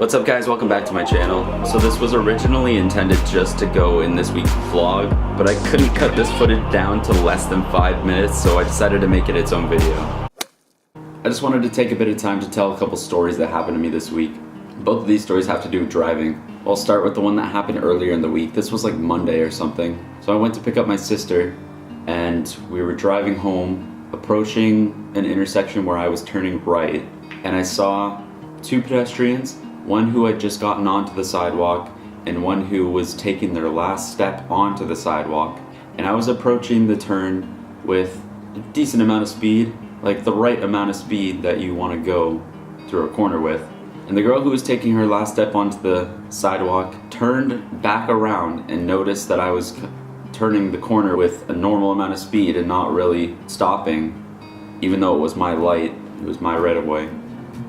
What's up guys, welcome back to my channel. So this was originally intended just to go in this week's vlog, but I couldn't cut this footage down to less than 5 minutes, so I decided to make it its own video. I just wanted to take a bit of time to tell a couple stories that happened to me this week. Both of these stories have to do with driving. I'll start with the one that happened earlier in the week. This was like Monday or something. So I went to pick up my sister and we were driving home, approaching an intersection where I was turning right, and I saw two pedestrians, one who had just gotten onto the sidewalk and one who was taking their last step onto the sidewalk. And I was approaching the turn with a decent amount of speed, like the right amount of speed that you want to go through a corner with. And the girl who was taking her last step onto the sidewalk turned back around and noticed that I was turning the corner with a normal amount of speed and not really stopping, even though it was my light, it was my right of way.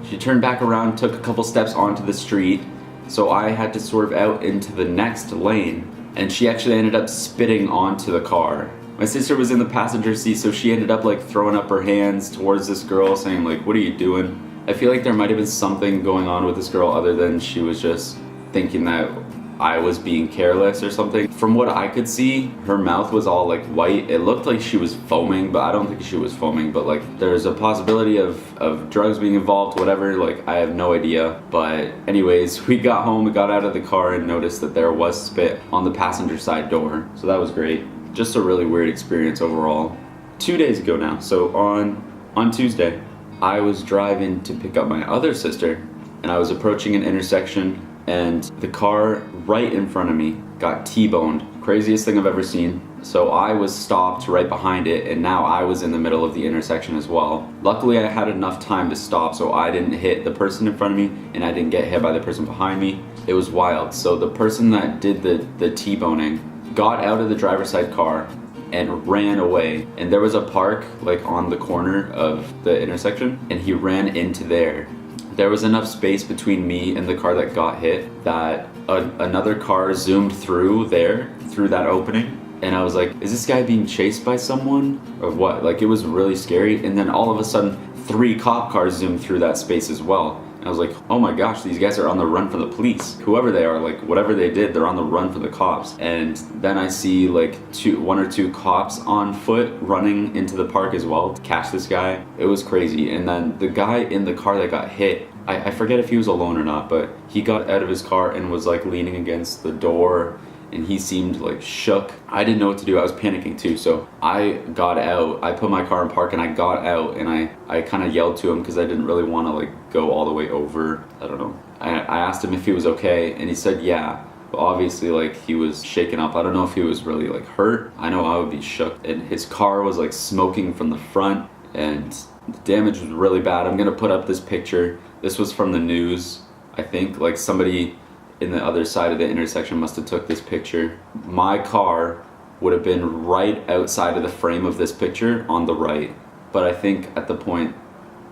She turned back around, took a couple steps onto the street, so I had to swerve out into the next lane, and she actually ended up spitting onto the car. My sister was in the passenger seat, so she ended up like throwing up her hands towards this girl saying like, "What are you doing?" I feel like there might have been something going on with this girl other than she was just thinking that I was being careless or something. From what I could see, her mouth was all like white. It looked like she was foaming, but I don't think she was foaming, but like there's a possibility of drugs being involved, whatever, like I have no idea. But anyways, we got home, we got out of the car and noticed that there was spit on the passenger side door. So that was great. Just a really weird experience overall. 2 days ago now, so on Tuesday, I was driving to pick up my other sister and I was approaching an intersection and the car right in front of me got T-boned. Craziest thing I've ever seen. So I was stopped right behind it and now I was in the middle of the intersection as well. Luckily I had enough time to stop so I didn't hit the person in front of me and I didn't get hit by the person behind me. It was wild. So the person that did the T-boning got out of the driver's side car and ran away, and there was a park like on the corner of the intersection and he ran into there. There was enough space between me and the car that got hit that another car zoomed through that opening, and I was like, is this guy being chased by someone or what? Like it was really scary. And then all of a sudden 3 cop cars zoomed through that space as well. I was like, oh my gosh, these guys are on the run from the police. Whoever they are, like whatever they did, they're on the run from the cops. And then I see like 1 or 2 cops on foot running into the park as well to catch this guy. It was crazy. And then the guy in the car that got hit, I forget if he was alone or not, but he got out of his car and was like leaning against the door and he seemed like shook. I didn't know what to do. I was panicking too, so I got out. I put my car in park and I got out and I kind of yelled to him because I didn't really want to like go all the way over. I don't know. I asked him if he was okay and he said yeah, but obviously like he was shaken up. I don't know if he was really like hurt. I know I would be shook. And his car was like smoking from the front and the damage was really bad. I'm gonna put up this picture. This was from the news. I think like somebody in the other side of the intersection must have took this picture. My car would have been right outside of the frame of this picture on the right, but I think at the point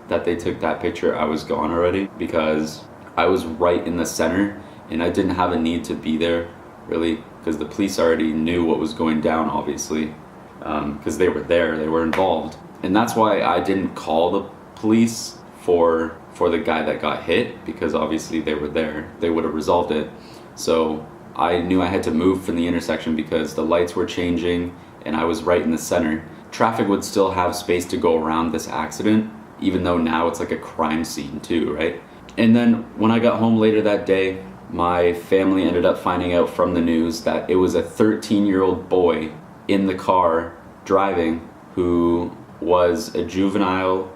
that they took that picture I was gone already because I was right in the center and I didn't have a need to be there really because the police already knew what was going down, obviously, because they were there, they were involved. And that's why I didn't call the police for the guy that got hit, because obviously they were there, they would have resolved it. So I knew I had to move from the intersection because the lights were changing and I was right in the center. Traffic would still have space to go around this accident, even though now it's like a crime scene too, right? And then when I got home later that day, my family ended up finding out from the news that it was a 13-year-old boy in the car driving who was a juvenile.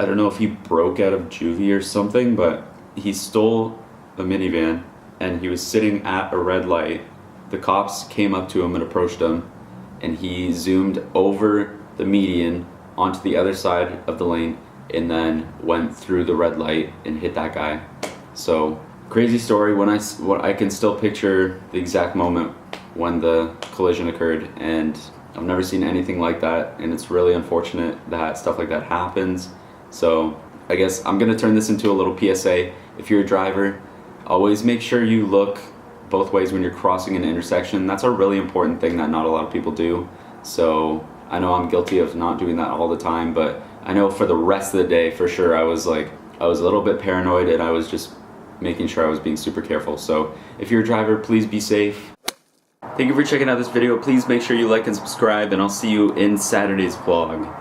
I don't know if he broke out of juvie or something, but he stole a minivan and he was sitting at a red light. The cops came up to him and approached him and he zoomed over the median onto the other side of the lane and then went through the red light and hit that guy. So crazy story. When I can still picture the exact moment when the collision occurred, and I've never seen anything like that, and it's really unfortunate that stuff like that happens. So I guess I'm gonna turn this into a little PSA. If you're a driver, always make sure you look both ways when you're crossing an intersection. That's a really important thing that not a lot of people do. So I know I'm guilty of not doing that all the time, but I know for the rest of the day, for sure, I was a little bit paranoid and I was just making sure I was being super careful. So if you're a driver, please be safe. Thank you for checking out this video. Please make sure you like and subscribe, and I'll see you in Saturday's vlog.